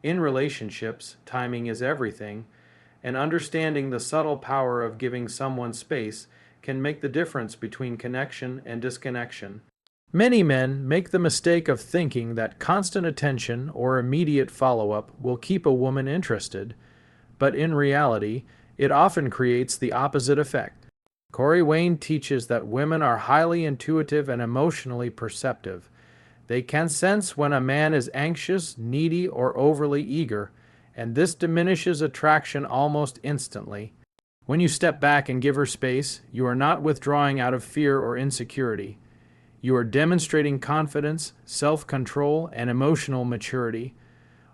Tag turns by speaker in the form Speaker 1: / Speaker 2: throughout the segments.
Speaker 1: In relationships, timing is everything, and understanding the subtle power of giving someone space can make the difference between connection and disconnection. Many men make the mistake of thinking that constant attention or immediate follow up will keep a woman interested, but in reality, it often creates the opposite effect. Corey Wayne teaches that women are highly intuitive and emotionally perceptive. They can sense when a man is anxious, needy, or overly eager, and this diminishes attraction almost instantly. When you step back and give her space, you are not withdrawing out of fear or insecurity. You are demonstrating confidence, self-control, and emotional maturity,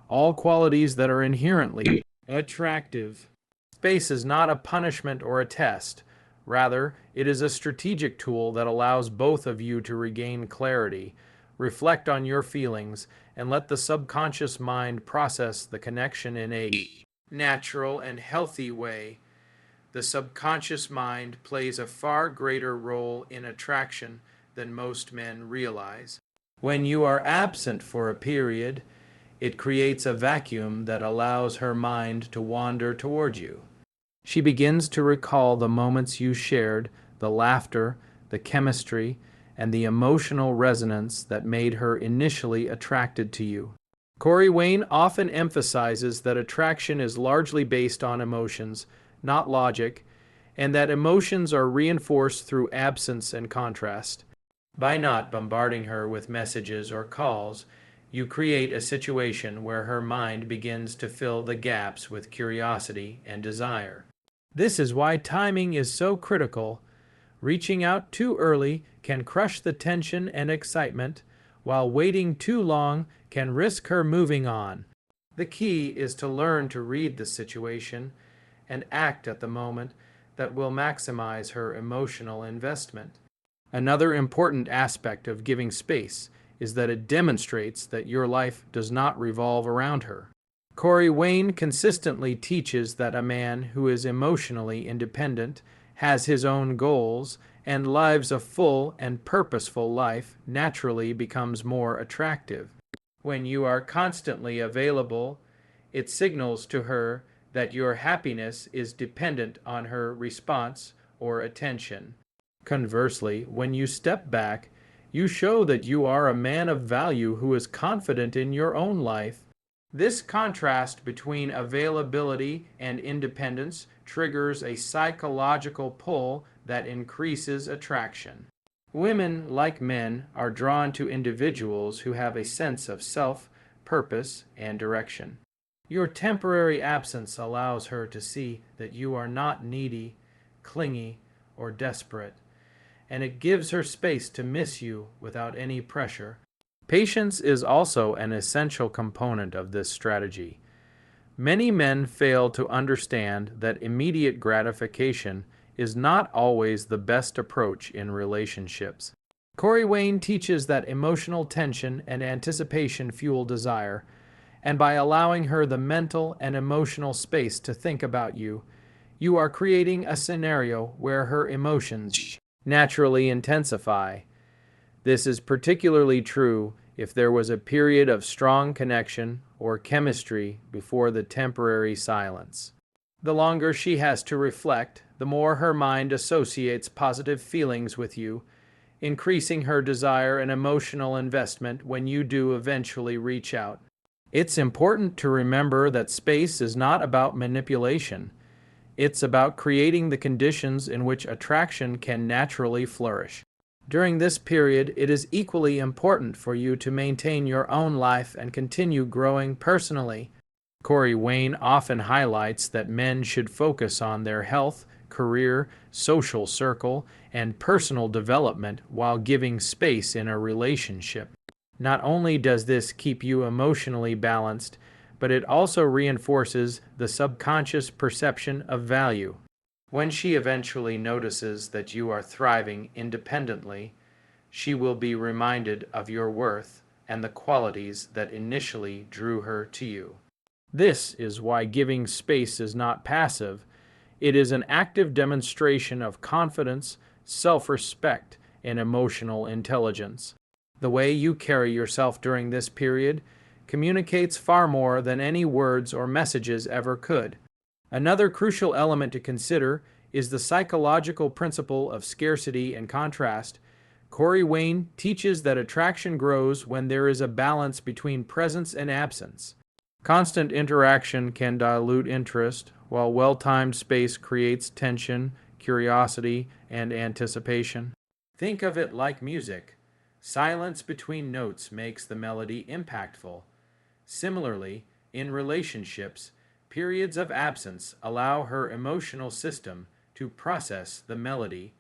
Speaker 1: all qualities that are inherently attractive. Space is not a punishment or a test. Rather, it is a strategic tool that allows both of you to regain clarity, reflect on your feelings, and let the subconscious mind process the connection in a natural and healthy way. The subconscious mind plays a far greater role in attraction than most men realize. When you are absent for a period, it creates a vacuum that allows her mind to wander toward you. She begins to recall the moments you shared, the laughter, the chemistry, and the emotional resonance that made her initially attracted to you. Corey Wayne often emphasizes that attraction is largely based on emotions, not logic, and that emotions are reinforced through absence and contrast. By not bombarding her with messages or calls, you create a situation where her mind begins to fill the gaps with curiosity and desire. This is why timing is so critical. Reaching out too early can crush the tension and excitement, while waiting too long can risk her moving on. The key is to learn to read the situation and act at the moment that will maximize her emotional investment. Another important aspect of giving space is that it demonstrates that your life does not revolve around her. Corey Wayne consistently teaches that a man who is emotionally independent, has his own goals, and lives a full and purposeful life naturally becomes more attractive. When you are constantly available, it signals to her that your happiness is dependent on her response or attention. Conversely, when you step back, you show that you are a man of value who is confident in your own life. This contrast between availability and independence triggers a psychological pull that increases attraction. Women, like men, are drawn to individuals who have a sense of self, purpose, and direction. Your temporary absence allows her to see that you are not needy, clingy, or desperate, and it gives her space to miss you without any pressure. Patience is also an essential component of this strategy. Many men fail to understand that immediate gratification is not always the best approach in relationships. Corey Wayne teaches that emotional tension and anticipation fuel desire, and by allowing her the mental and emotional space to think about you, you are creating a scenario where her emotions naturally intensify. This is particularly true if there was a period of strong connection or chemistry before the temporary silence. The longer she has to reflect, the more her mind associates positive feelings with you, increasing her desire and emotional investment when you do eventually reach out. It's important to remember that space is not about manipulation. It's about creating the conditions in which attraction can naturally flourish. During this period, it is equally important for you to maintain your own life and continue growing personally. Corey Wayne often highlights that men should focus on their health, career, social circle, and personal development while giving space in a relationship. Not only does this keep you emotionally balanced, but it also reinforces the subconscious perception of value. When she eventually notices that you are thriving independently, she will be reminded of your worth and the qualities that initially drew her to you. This is why giving space is not passive. It is an active demonstration of confidence, self-respect, and emotional intelligence. The way you carry yourself during this period communicates far more than any words or messages ever could. Another crucial element to consider is the psychological principle of scarcity and contrast. Corey Wayne teaches that attraction grows when there is a balance between presence and absence. Constant interaction can dilute interest, while well-timed space creates tension, curiosity, and anticipation. Think of it like music. Silence between notes makes the melody impactful. Similarly, in relationships, periods of absence allow her emotional system to process the melody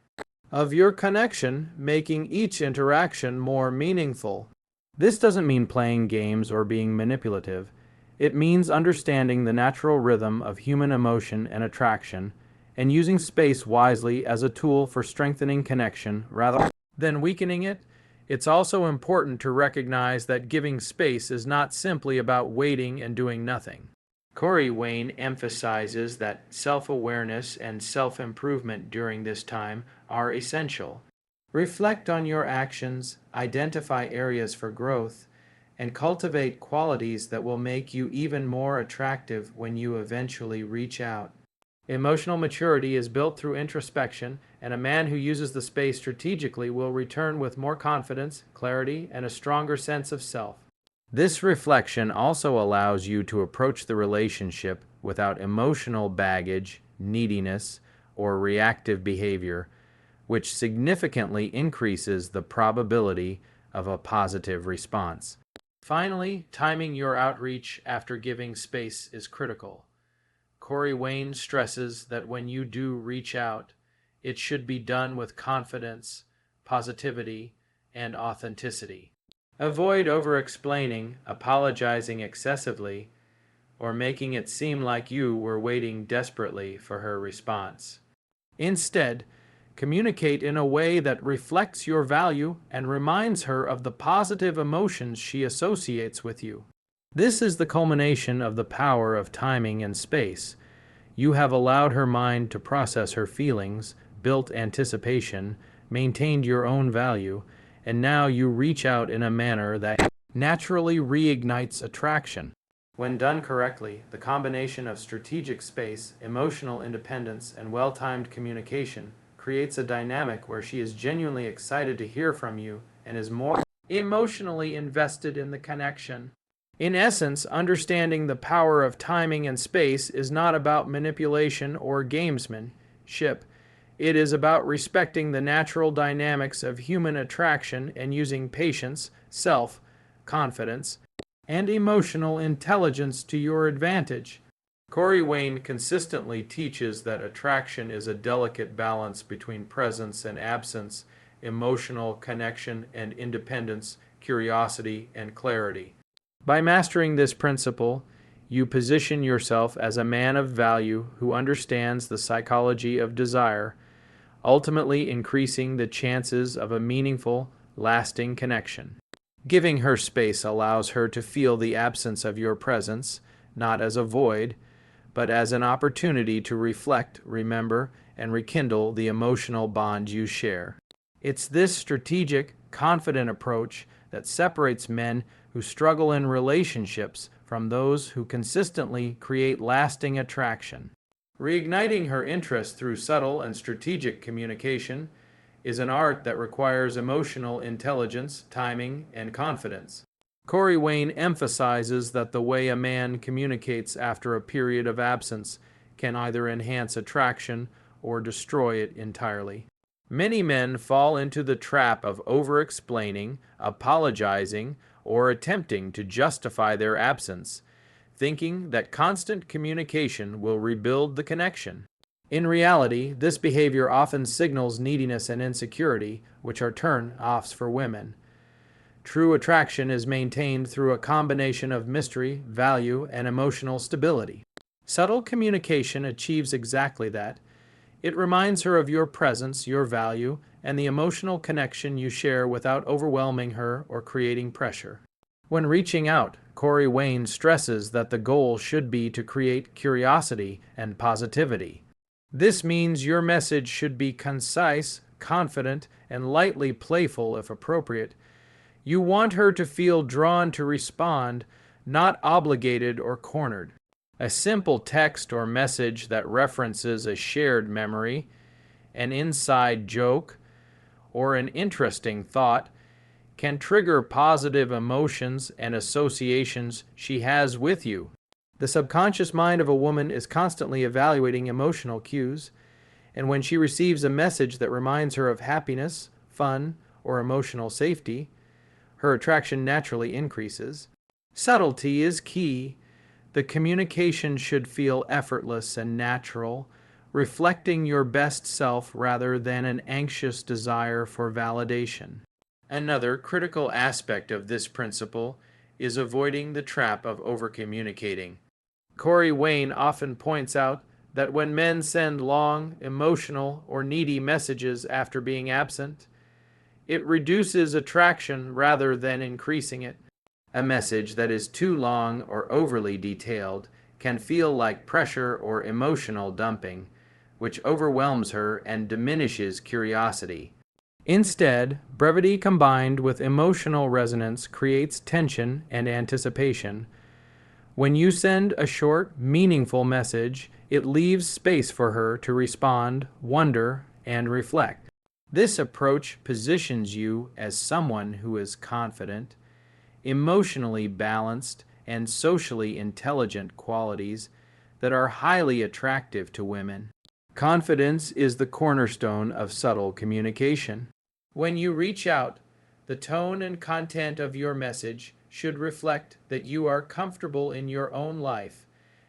Speaker 1: of your connection, making each interaction more meaningful. This doesn't mean playing games or being manipulative. It means understanding the natural rhythm of human emotion and attraction and using space wisely as a tool for strengthening connection rather than weakening it. It's also important to recognize that giving space is not simply about waiting and doing nothing. Corey Wayne emphasizes that self-awareness and self-improvement during this time are essential. Reflect on your actions, identify areas for growth, and cultivate qualities that will make you even more attractive when you eventually reach out. Emotional maturity is built through introspection, and a man who uses the space strategically will return with more confidence, clarity, and a stronger sense of self. This reflection also allows you to approach the relationship without emotional baggage, neediness, or reactive behavior, which significantly increases the probability of a positive response. Finally, timing your outreach after giving space is critical. Corey Wayne stresses that when you do reach out, it should be done with confidence, positivity, and authenticity. Avoid over-explaining, apologizing excessively, or making it seem like you were waiting desperately for her response. Instead, communicate in a way that reflects your value and reminds her of the positive emotions she associates with you. This is the culmination of the power of timing and space. You have allowed her mind to process her feelings, built anticipation, maintained your own value, and now you reach out in a manner that naturally reignites attraction. When done correctly, the combination of strategic space, emotional independence, and well-timed communication creates a dynamic where she is genuinely excited to hear from you and is more emotionally invested in the connection. In essence, understanding the power of timing and space is not about manipulation or gamesmanship. It is about respecting the natural dynamics of human attraction and using patience, self-confidence, and emotional intelligence to your advantage. Corey Wayne consistently teaches that attraction is a delicate balance between presence and absence, emotional connection and independence, curiosity and clarity. By mastering this principle, you position yourself as a man of value who understands the psychology of desire, ultimately increasing the chances of a meaningful, lasting connection. Giving her space allows her to feel the absence of your presence, not as a void, but as an opportunity to reflect, remember, and rekindle the emotional bond you share. It's this strategic, confident approach that separates men who struggle in relationships from those who consistently create lasting attraction. Reigniting her interest through subtle and strategic communication is an art that requires emotional intelligence, timing, and confidence. Corey Wayne emphasizes that the way a man communicates after a period of absence can either enhance attraction or destroy it entirely. Many men fall into the trap of over-explaining, apologizing, or attempting to justify their absence, thinking that constant communication will rebuild the connection. In reality, this behavior often signals neediness and insecurity, which are turn-offs for women. True attraction is maintained through a combination of mystery, value, and emotional stability. Subtle communication achieves exactly that. It reminds her of your presence, your value, and the emotional connection you share without overwhelming her or creating pressure. When reaching out, Corey Wayne stresses that the goal should be to create curiosity and positivity. This means your message should be concise, confident, and lightly playful if appropriate. You want her to feel drawn to respond, not obligated or cornered. A simple text or message that references a shared memory, an inside joke, or an interesting thought can trigger positive emotions and associations she has with you. The subconscious mind of a woman is constantly evaluating emotional cues, and when she receives a message that reminds her of happiness, fun, or emotional safety, her attraction naturally increases. Subtlety is key. The communication should feel effortless and natural, reflecting your best self rather than an anxious desire for validation. Another critical aspect of this principle is avoiding the trap of overcommunicating. Corey Wayne often points out that when men send long, emotional, or needy messages after being absent, it reduces attraction rather than increasing it. A message that is too long or overly detailed can feel like pressure or emotional dumping, which overwhelms her and diminishes curiosity. Instead, brevity combined with emotional resonance creates tension and anticipation. When you send a short, meaningful message, it leaves space for her to respond, wonder, and reflect. This approach positions you as someone who is confident, emotionally balanced, and socially intelligent qualities that are highly attractive to women. Confidence is the cornerstone of subtle communication. When you reach out, the tone and content of your message should reflect that you are comfortable in your own life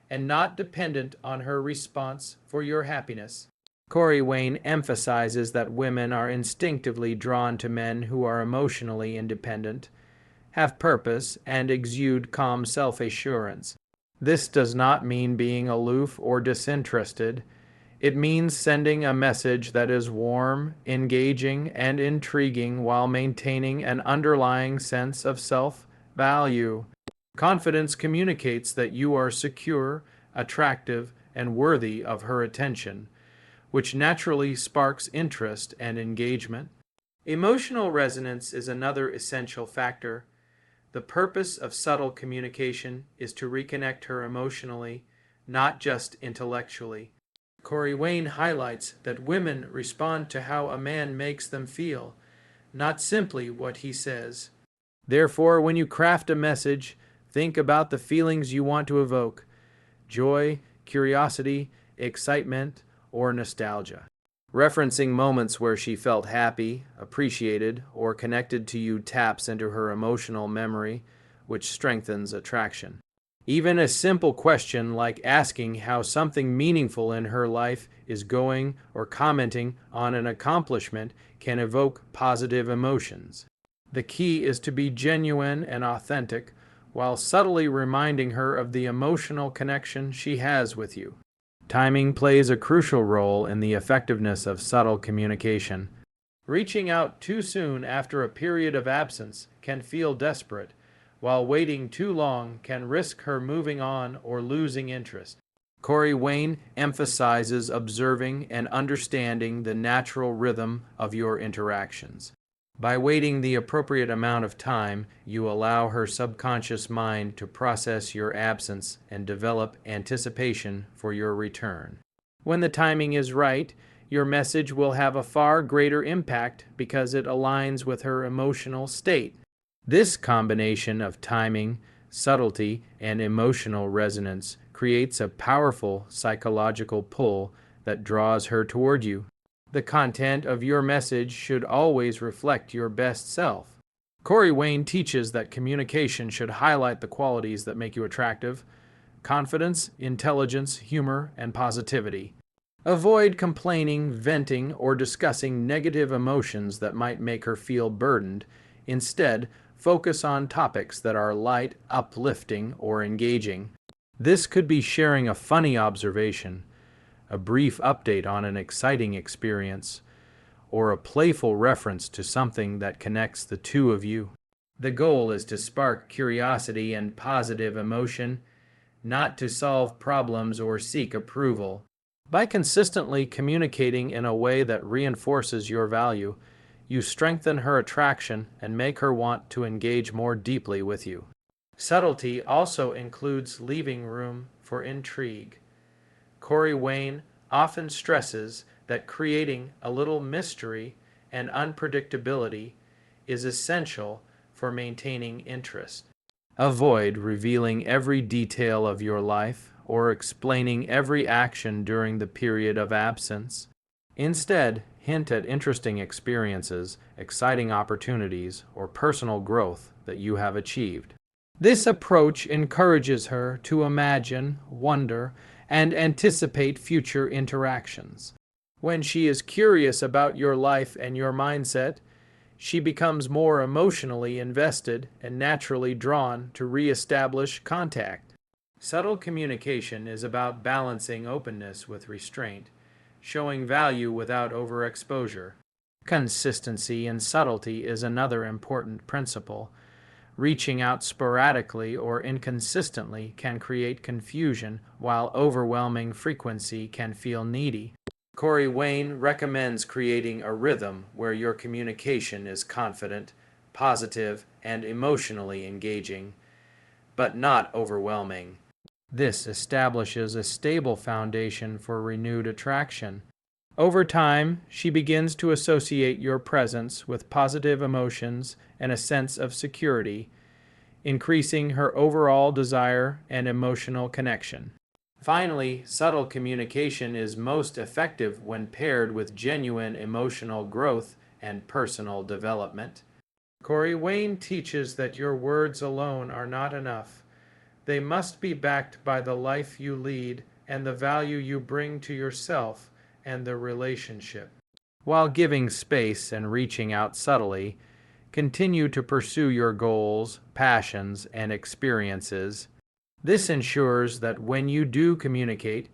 Speaker 1: and not dependent on her response for your happiness. Corey Wayne emphasizes that women are instinctively drawn to men who are emotionally independent, have purpose, and exude calm self-assurance. This does not mean being aloof or disinterested. It means sending a message that is warm, engaging, and intriguing while maintaining an underlying sense of self-value. Confidence communicates that you are secure, attractive, and worthy of her attention, which naturally sparks interest and engagement. Emotional resonance is another essential factor. The purpose of subtle communication is to reconnect her emotionally, not just intellectually. Corey Wayne highlights that women respond to how a man makes them feel, not simply what he says. Therefore, when you craft a message, think about the feelings you want to evoke: joy, curiosity, excitement, or nostalgia. Referencing moments where she felt happy, appreciated, or connected to you taps into her emotional memory, which strengthens attraction. Even a simple question like asking how something meaningful in her life is going or commenting on an accomplishment can evoke positive emotions. The key is to be genuine and authentic while subtly reminding her of the emotional connection she has with you. Timing plays a crucial role in the effectiveness of subtle communication. Reaching out too soon after a period of absence can feel desperate, while waiting too long can risk her moving on or losing interest. Corey Wayne emphasizes observing and understanding the natural rhythm of your interactions. By waiting the appropriate amount of time, you allow her subconscious mind to process your absence and develop anticipation for your return. When the timing is right, your message will have a far greater impact because it aligns with her emotional state. This combination of timing, subtlety, and emotional resonance creates a powerful psychological pull that draws her toward you. The content of your message should always reflect your best self. Corey Wayne teaches that communication should highlight the qualities that make you attractive: confidence, intelligence, humor, and positivity. Avoid complaining, venting, or discussing negative emotions that might make her feel burdened. Instead, focus on topics that are light, uplifting, or engaging. This could be sharing a funny observation, a brief update on an exciting experience, or a playful reference to something that connects the two of you. The goal is to spark curiosity and positive emotion, not to solve problems or seek approval. By consistently communicating in a way that reinforces your value, you strengthen her attraction and make her want to engage more deeply with you. Subtlety also includes leaving room for intrigue. Corey Wayne often stresses that creating a little mystery and unpredictability is essential for maintaining interest. Avoid revealing every detail of your life or explaining every action during the period of absence. Instead, hint at interesting experiences, exciting opportunities, or personal growth that you have achieved. This approach encourages her to imagine, wonder, and anticipate future interactions. When she is curious about your life and your mindset, she becomes more emotionally invested and naturally drawn to reestablish contact. Subtle communication is about balancing openness with restraint, showing value without overexposure. Consistency in subtlety is another important principle. Reaching out sporadically or inconsistently can create confusion, while overwhelming frequency can feel needy. Corey Wayne recommends creating a rhythm where your communication is confident, positive, and emotionally engaging, but not overwhelming. This establishes a stable foundation for renewed attraction. Over time, she begins to associate your presence with positive emotions and a sense of security, increasing her overall desire and emotional connection. Finally, subtle communication is most effective when paired with genuine emotional growth and personal development. Corey Wayne teaches that your words alone are not enough. They must be backed by the life you lead and the value you bring to yourself and the relationship. While giving space and reaching out subtly, continue to pursue your goals, passions, and experiences. This ensures that when you do communicate,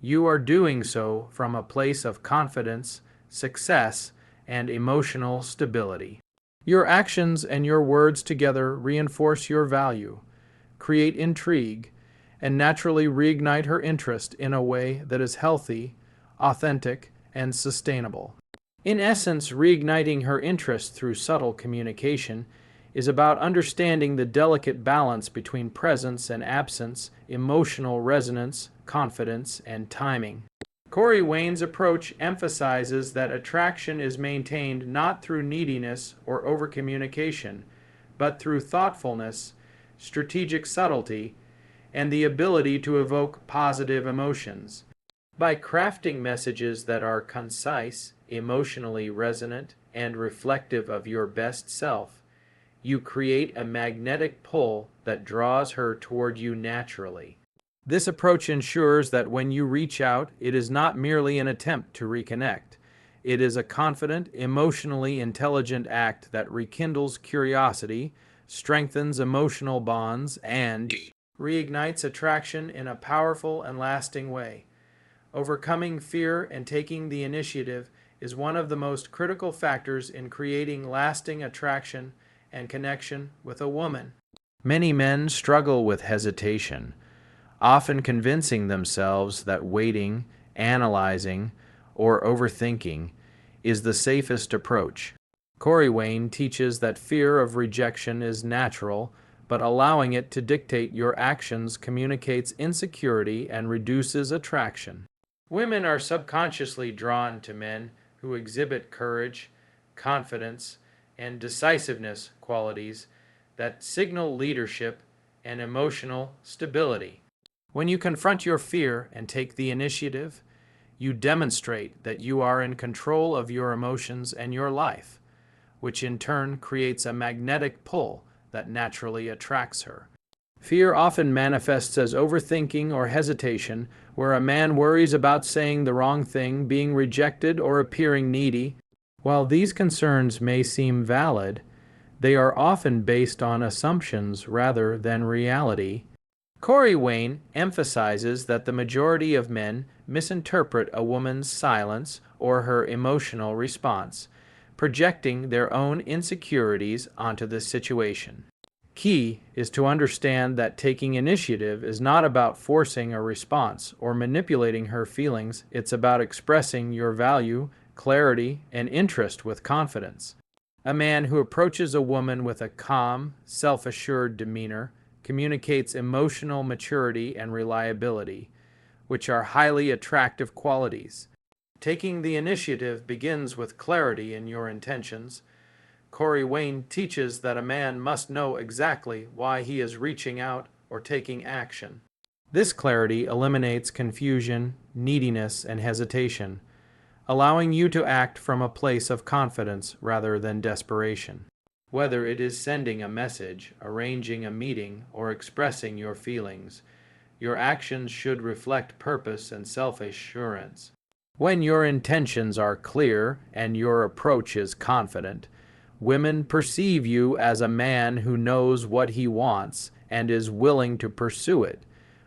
Speaker 1: you are doing so from a place of confidence, success, and emotional stability. Your actions and your words together reinforce your value, create intrigue, and naturally reignite her interest in a way that is healthy, authentic, and sustainable. In essence, reigniting her interest through subtle communication is about understanding the delicate balance between presence and absence, emotional resonance, confidence, and timing. Corey Wayne's approach emphasizes that attraction is maintained not through neediness or overcommunication, but through thoughtfulness, strategic subtlety, and the ability to evoke positive emotions. By crafting messages that are concise, emotionally resonant, and reflective of your best self, you create a magnetic pull that draws her toward you naturally. This approach ensures that when you reach out, it is not merely an attempt to reconnect. It is a confident, emotionally intelligent act that rekindles curiosity, strengthens emotional bonds, and reignites attraction in a powerful and lasting way. Overcoming fear and taking the initiative is one of the most critical factors in creating lasting attraction and connection with a woman. Many men struggle with hesitation, often convincing themselves that waiting, analyzing, or overthinking is the safest approach. Corey Wayne teaches that fear of rejection is natural, but allowing it to dictate your actions communicates insecurity and reduces attraction. Women are subconsciously drawn to men who exhibit courage, confidence, and decisiveness qualities that signal leadership and emotional stability. When you confront your fear and take the initiative, you demonstrate that you are in control of your emotions and your life, which in turn creates a magnetic pull that naturally attracts her. Fear often manifests as overthinking or hesitation, where a man worries about saying the wrong thing, being rejected, or appearing needy. While these concerns may seem valid, they are often based on assumptions rather than reality. Corey Wayne emphasizes that the majority of men misinterpret a woman's silence or her emotional response, projecting their own insecurities onto the situation. Key is to understand that taking initiative is not about forcing a response or manipulating her feelings. It's about expressing your value, clarity, and interest with confidence. A man who approaches a woman with a calm, self-assured demeanor communicates emotional maturity and reliability, which are highly attractive qualities. Taking the initiative begins with clarity in your intentions. Corey Wayne teaches that a man must know exactly why he is reaching out or taking action. This clarity eliminates confusion, neediness, and hesitation, allowing you to act from a place of confidence rather than desperation. Whether it is sending a message, arranging a meeting, or expressing your feelings, your actions should reflect purpose and self-assurance. When your intentions are clear and your approach is confident, women perceive you as a man who knows what he wants and is willing to pursue it,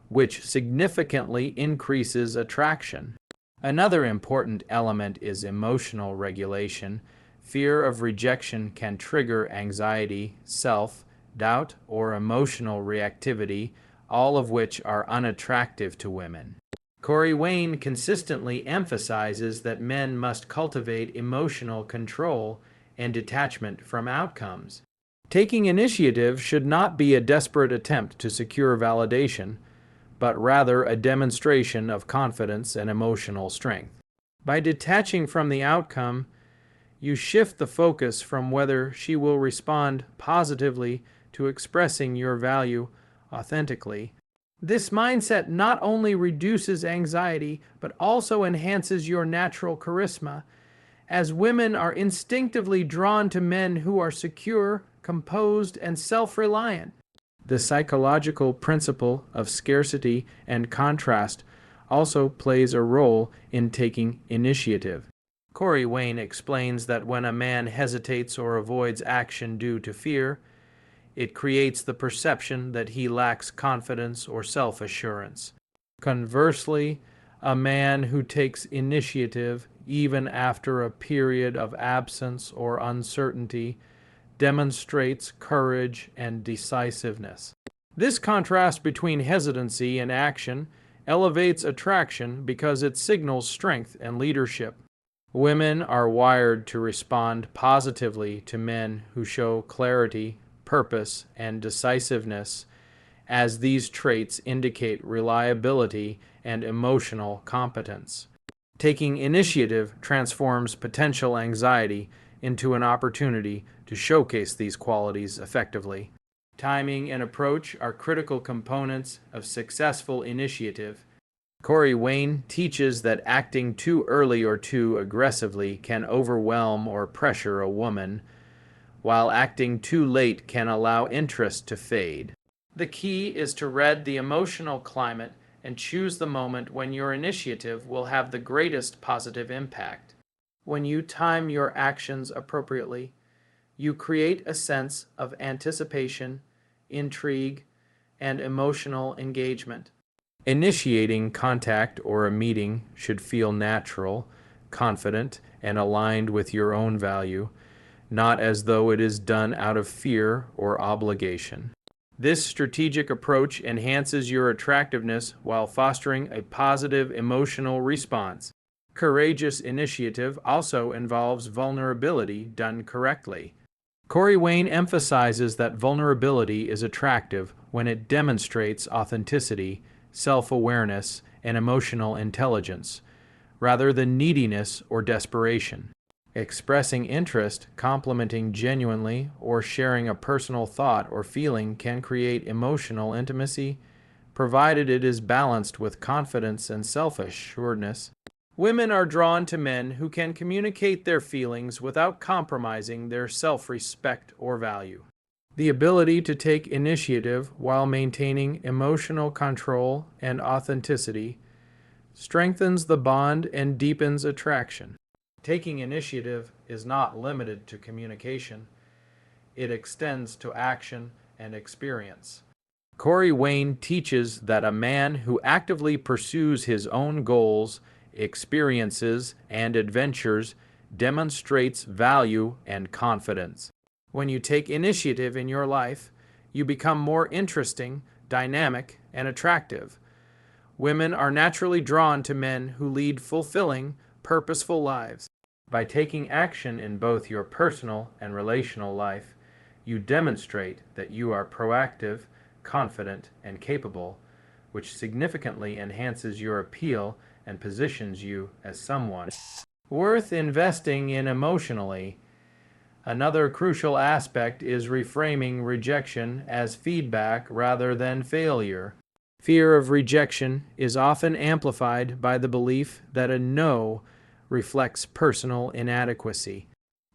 Speaker 1: which significantly increases attraction. Another important element is emotional regulation. Fear of rejection can trigger anxiety, self-doubt, or emotional reactivity, all of which are unattractive to women. Corey Wayne consistently emphasizes that men must cultivate emotional control and detachment from outcomes. Taking initiative should not be a desperate attempt to secure validation, but rather a demonstration of confidence and emotional strength. By detaching from the outcome, you shift the focus from whether she will respond positively to expressing your value authentically. This mindset not only reduces anxiety, but also enhances your natural charisma, as women are instinctively drawn to men who are secure, composed, and self-reliant. The psychological principle of scarcity and contrast also plays a role in taking initiative. Corey Wayne explains that when a man hesitates or avoids action due to fear, it creates the perception that he lacks confidence or self-assurance. Conversely, a man who takes initiative even after a period of absence or uncertainty demonstrates courage and decisiveness. This contrast between hesitancy and action elevates attraction because it signals strength and leadership. Women are wired to respond positively to men who show clarity, purpose, and decisiveness, as these traits indicate reliability and emotional competence. Taking initiative transforms potential anxiety into an opportunity to showcase these qualities effectively. Timing and approach are critical components of successful initiative. Corey Wayne teaches that acting too early or too aggressively can overwhelm or pressure a woman, while acting too late can allow interest to fade. The key is to read the emotional climate and choose the moment when your initiative will have the greatest positive impact. When you time your actions appropriately, you create a sense of anticipation, intrigue, and emotional engagement. Initiating contact or a meeting should feel natural, confident, and aligned with your own value, not as though it is done out of fear or obligation. This strategic approach enhances your attractiveness while fostering a positive emotional response. Courageous initiative also involves vulnerability done correctly. Corey Wayne emphasizes that vulnerability is attractive when it demonstrates authenticity, self-awareness, and emotional intelligence, rather than neediness or desperation. Expressing interest, complimenting genuinely, or sharing a personal thought or feeling can create emotional intimacy, provided it is balanced with confidence and self-assuredness. Women are drawn to men who can communicate their feelings without compromising their self-respect or value. The ability to take initiative while maintaining emotional control and authenticity strengthens the bond and deepens attraction. Taking initiative is not limited to communication. It extends to action and experience. Corey Wayne teaches that a man who actively pursues his own goals, experiences, and adventures demonstrates value and confidence. When you take initiative in your life, you become more interesting, dynamic, and attractive. Women are naturally drawn to men who lead fulfilling, purposeful lives. By taking action in both your personal and relational life, you demonstrate that you are proactive, confident, and capable, which significantly enhances your appeal and positions you as someone worth investing in emotionally. Another crucial aspect is reframing rejection as feedback rather than failure. Fear of rejection is often amplified by the belief that a no reflects personal inadequacy.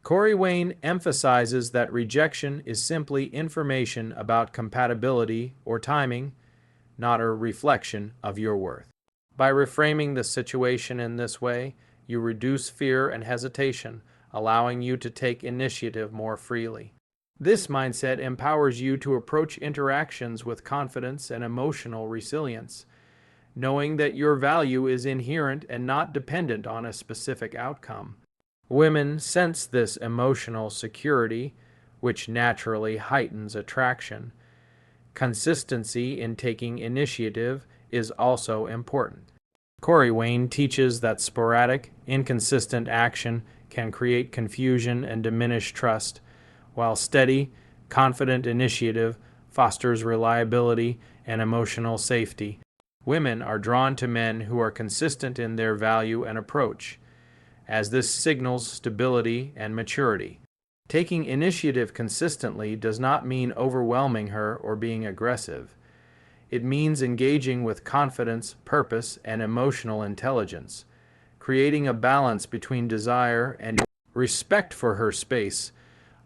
Speaker 1: Corey Wayne emphasizes that rejection is simply information about compatibility or timing, not a reflection of your worth. By reframing the situation in this way, you reduce fear and hesitation, allowing you to take initiative more freely. This mindset empowers you to approach interactions with confidence and emotional resilience, knowing that your value is inherent and not dependent on a specific outcome. Women sense this emotional security, which naturally heightens attraction. Consistency in taking initiative is also important. Corey Wayne teaches that sporadic, inconsistent action can create confusion and diminish trust, while steady, confident initiative fosters reliability and emotional safety. Women are drawn to men who are consistent in their value and approach, as this signals stability and maturity. Taking initiative consistently does not mean overwhelming her or being aggressive. It means engaging with confidence, purpose, and emotional intelligence, creating a balance between desire and respect for her space.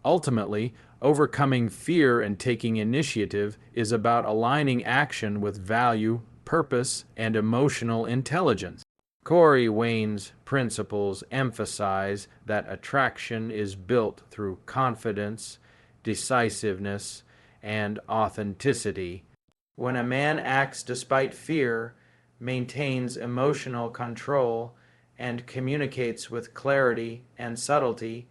Speaker 1: Ultimately, overcoming fear and taking initiative is about aligning action with value, purpose, and emotional intelligence. Corey Wayne's principles emphasize that attraction is built through confidence, decisiveness, and authenticity. When a man acts despite fear, maintains emotional control, and communicates with clarity and subtlety,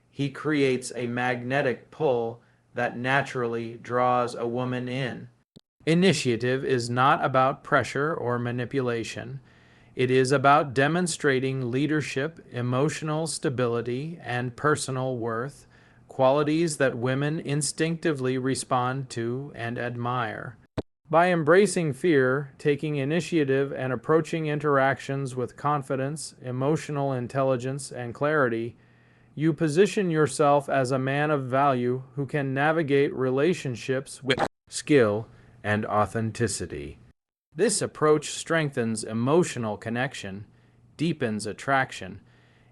Speaker 1: he creates a magnetic pull that naturally draws a woman in. Initiative is not about pressure or manipulation. It is about demonstrating leadership, emotional stability, and personal worth, qualities that women instinctively respond to and admire. By embracing fear, taking initiative, and approaching interactions with confidence, emotional intelligence, and clarity, you position yourself as a man of value who can navigate relationships with skill and authenticity. This approach strengthens emotional connection, deepens attraction,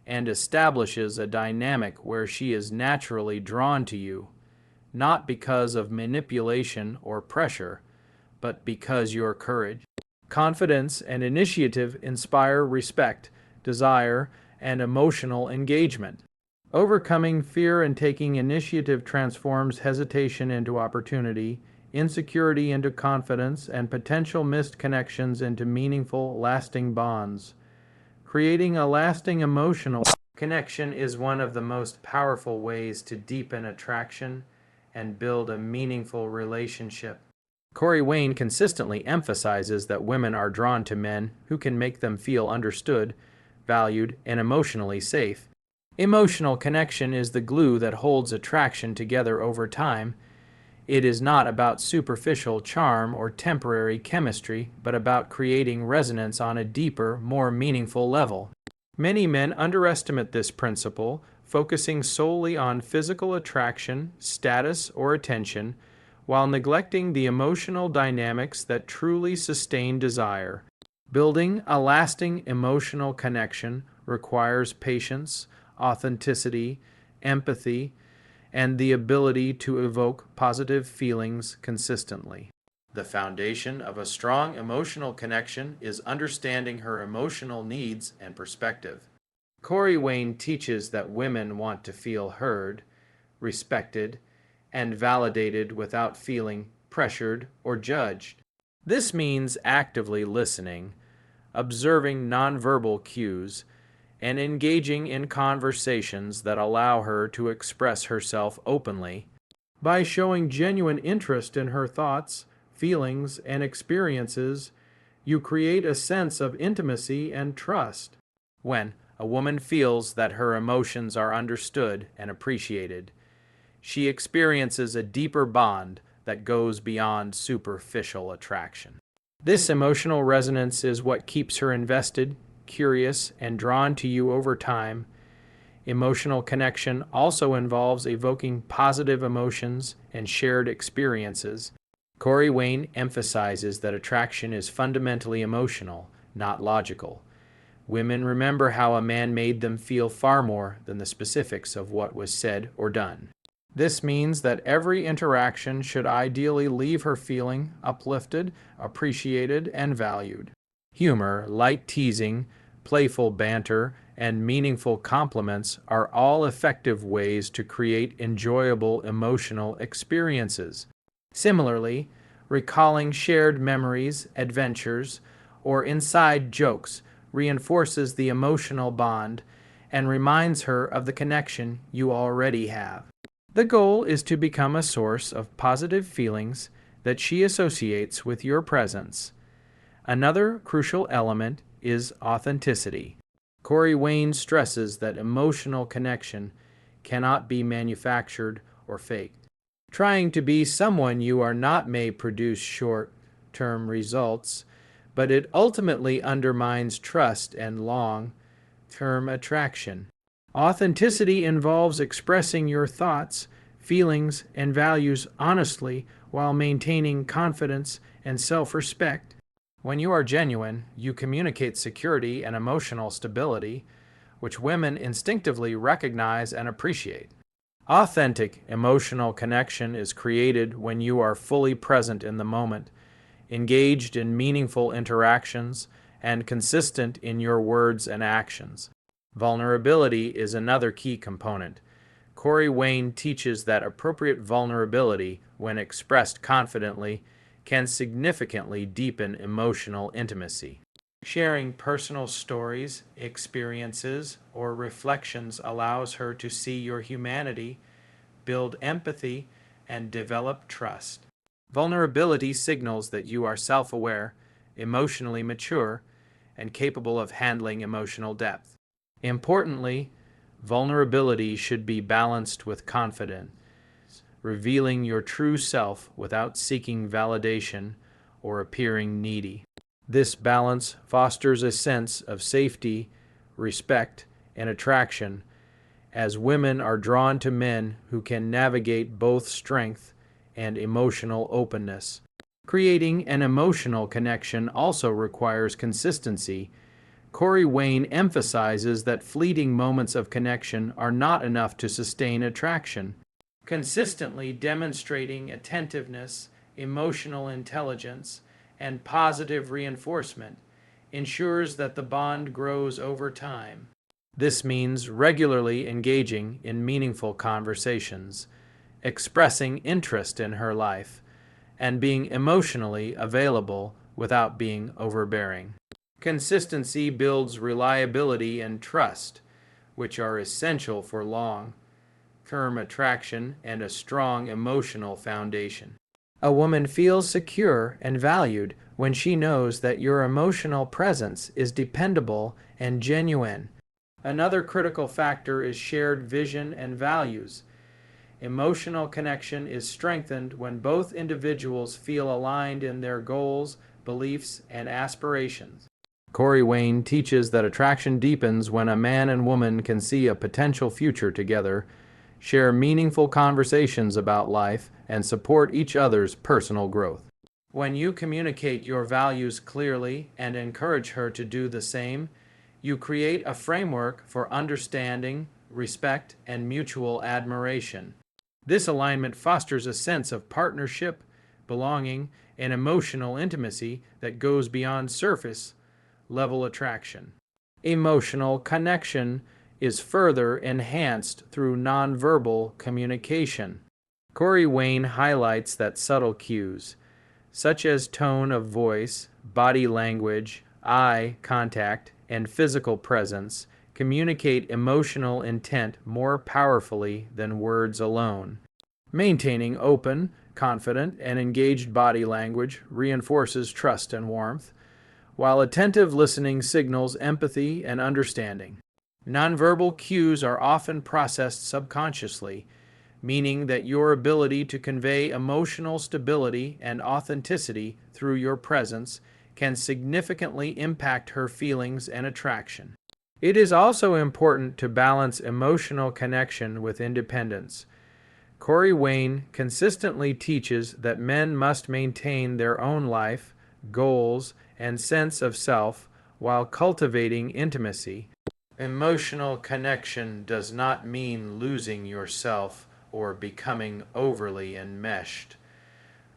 Speaker 1: and establishes a dynamic where she is naturally drawn to you, not because of manipulation or pressure, but because your courage, confidence, and initiative inspire respect, desire, and emotional engagement. Overcoming fear and taking initiative transforms hesitation into opportunity, insecurity into confidence, and potential missed connections into meaningful, lasting bonds. Creating a lasting emotional connection is one of the most powerful ways to deepen attraction and build a meaningful relationship. Corey Wayne consistently emphasizes that women are drawn to men who can make them feel understood, valued, and emotionally safe. Emotional connection is the glue that holds attraction together over time. It is not about superficial charm or temporary chemistry, but about creating resonance on a deeper, more meaningful level. Many men underestimate this principle, focusing solely on physical attraction, status, or attention, while neglecting the emotional dynamics that truly sustain desire. Building a lasting emotional connection requires patience, authenticity, empathy, and the ability to evoke positive feelings consistently. The foundation of a strong emotional connection is understanding her emotional needs and perspective. Corey Wayne teaches that women want to feel heard, respected, and validated without feeling pressured or judged. This means actively listening, observing nonverbal cues, and engaging in conversations that allow her to express herself openly. By showing genuine interest in her thoughts, feelings, and experiences, you create a sense of intimacy and trust. When a woman feels that her emotions are understood and appreciated, she experiences a deeper bond that goes beyond superficial attraction. This emotional resonance is what keeps her invested, curious, and drawn to you over time. Emotional connection also involves evoking positive emotions and shared experiences. Corey Wayne emphasizes that attraction is fundamentally emotional, not logical. Women remember how a man made them feel far more than the specifics of what was said or done. This means that every interaction should ideally leave her feeling uplifted, appreciated, and valued. Humor, light teasing, playful banter, and meaningful compliments are all effective ways to create enjoyable emotional experiences. Similarly, recalling shared memories, adventures, or inside jokes reinforces the emotional bond and reminds her of the connection you already have. The goal is to become a source of positive feelings that she associates with your presence. Another crucial element is authenticity. Corey Wayne stresses that emotional connection cannot be manufactured or faked. Trying to be someone you are not may produce short-term results, but it ultimately undermines trust and long-term attraction. Authenticity involves expressing your thoughts, feelings, and values honestly while maintaining confidence and self-respect. When you are genuine, you communicate security and emotional stability, which women instinctively recognize and appreciate. Authentic emotional connection is created when you are fully present in the moment, engaged in meaningful interactions, and consistent in your words and actions. Vulnerability is another key component. Corey Wayne teaches that appropriate vulnerability, when expressed confidently, can significantly deepen emotional intimacy. Sharing personal stories, experiences, or reflections allows her to see your humanity, build empathy, and develop trust. Vulnerability signals that you are self-aware, emotionally mature, and capable of handling emotional depth. Importantly, vulnerability should be balanced with confidence, revealing your true self without seeking validation or appearing needy. This balance fosters a sense of safety, respect, and attraction, as women are drawn to men who can navigate both strength and emotional openness. Creating an emotional connection also requires consistency. Corey Wayne emphasizes that fleeting moments of connection are not enough to sustain attraction. Consistently demonstrating attentiveness, emotional intelligence, and positive reinforcement ensures that the bond grows over time. This means regularly engaging in meaningful conversations, expressing interest in her life, and being emotionally available without being overbearing. Consistency builds reliability and trust, which are essential for long-term attraction and a strong emotional foundation. A woman feels secure and valued when she knows that your emotional presence is dependable and genuine. Another critical factor is shared vision and values. Emotional connection is strengthened when both individuals feel aligned in their goals, beliefs, and aspirations. Corey Wayne teaches that attraction deepens when a man and woman can see a potential future together, share meaningful conversations about life, and support each other's personal growth. When you communicate your values clearly and encourage her to do the same, you create a framework for understanding, respect, and mutual admiration. This alignment fosters a sense of partnership, belonging, and emotional intimacy that goes beyond surface-level attraction. Emotional connection is further enhanced through nonverbal communication. Corey Wayne highlights that subtle cues, such as tone of voice, body language, eye contact, and physical presence, communicate emotional intent more powerfully than words alone. Maintaining open, confident, and engaged body language reinforces trust and warmth, while attentive listening signals empathy and understanding. Nonverbal cues are often processed subconsciously, meaning that your ability to convey emotional stability and authenticity through your presence can significantly impact her feelings and attraction. It is also important to balance emotional connection with independence. Corey Wayne consistently teaches that men must maintain their own life, goals, and sense of self while cultivating intimacy. Emotional connection does not mean losing yourself or becoming overly enmeshed.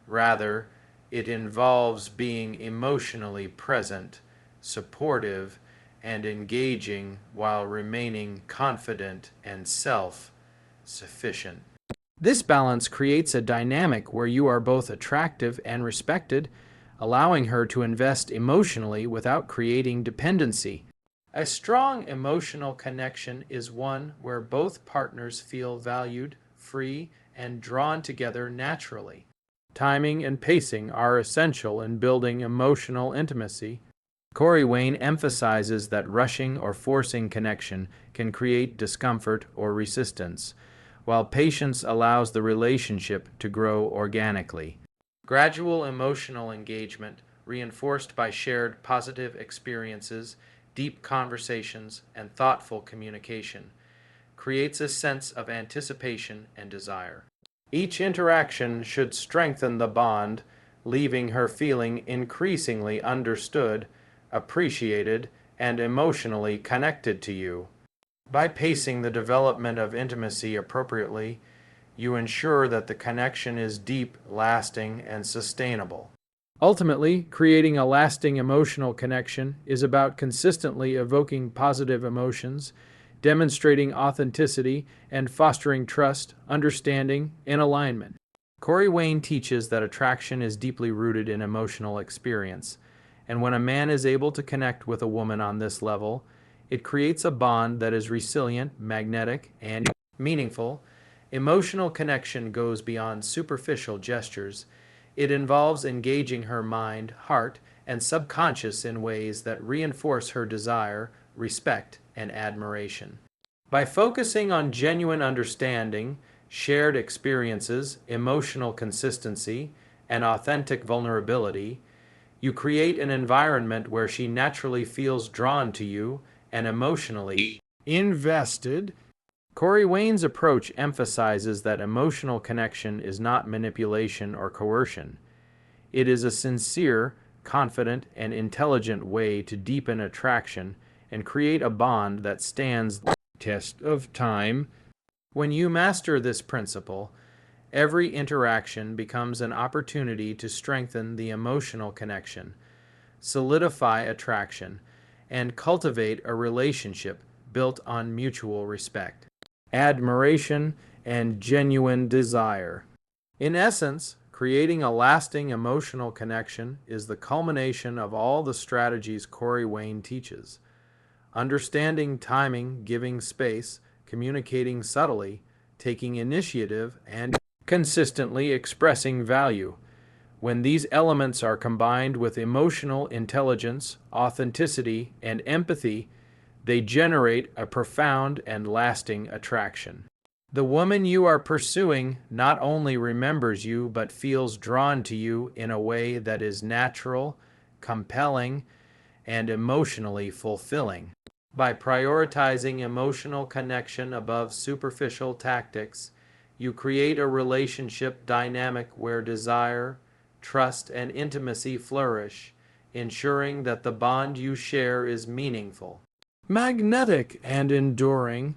Speaker 1: Rather, it involves being emotionally present, supportive, and engaging while remaining confident and self-sufficient. This balance creates a dynamic where you are both attractive and respected, allowing her to invest emotionally without creating dependency. A strong emotional connection is one where both partners feel valued, free, and drawn together naturally. Timing and pacing are essential in building emotional intimacy. Corey Wayne emphasizes that rushing or forcing connection can create discomfort or resistance, while patience allows the relationship to grow organically. Gradual emotional engagement, reinforced by shared positive experiences, deep conversations, and thoughtful communication, creates a sense of anticipation and desire. Each interaction should strengthen the bond, leaving her feeling increasingly understood, appreciated, and emotionally connected to you. By pacing the development of intimacy appropriately, you ensure that the connection is deep, lasting, and sustainable. Ultimately, creating a lasting emotional connection is about consistently evoking positive emotions, demonstrating authenticity, and fostering trust, understanding, and alignment. Corey Wayne teaches that attraction is deeply rooted in emotional experience, and when a man is able to connect with a woman on this level, it creates a bond that is resilient, magnetic, and meaningful. Emotional connection goes beyond superficial gestures. It involves engaging her mind, heart, and subconscious in ways that reinforce her desire, respect, and admiration. By focusing on genuine understanding, shared experiences, emotional consistency, and authentic vulnerability, you create an environment where she naturally feels drawn to you and emotionally invested. Corey Wayne's approach emphasizes that emotional connection is not manipulation or coercion. It is a sincere, confident, and intelligent way to deepen attraction and create a bond that stands the test of time. When you master this principle, every interaction becomes an opportunity to strengthen the emotional connection, solidify attraction, and cultivate a relationship built on mutual respect, admiration, and genuine desire. In essence, creating a lasting emotional connection is the culmination of all the strategies Corey Wayne teaches. Understanding timing, giving space, communicating subtly, taking initiative, and consistently expressing value. When these elements are combined with emotional intelligence, authenticity, and empathy, they generate a profound and lasting attraction. The woman you are pursuing not only remembers you, but feels drawn to you in a way that is natural, compelling, and emotionally fulfilling. By prioritizing emotional connection above superficial tactics, you create a relationship dynamic where desire, trust, and intimacy flourish, ensuring that the bond you share is meaningful, magnetic, and enduring.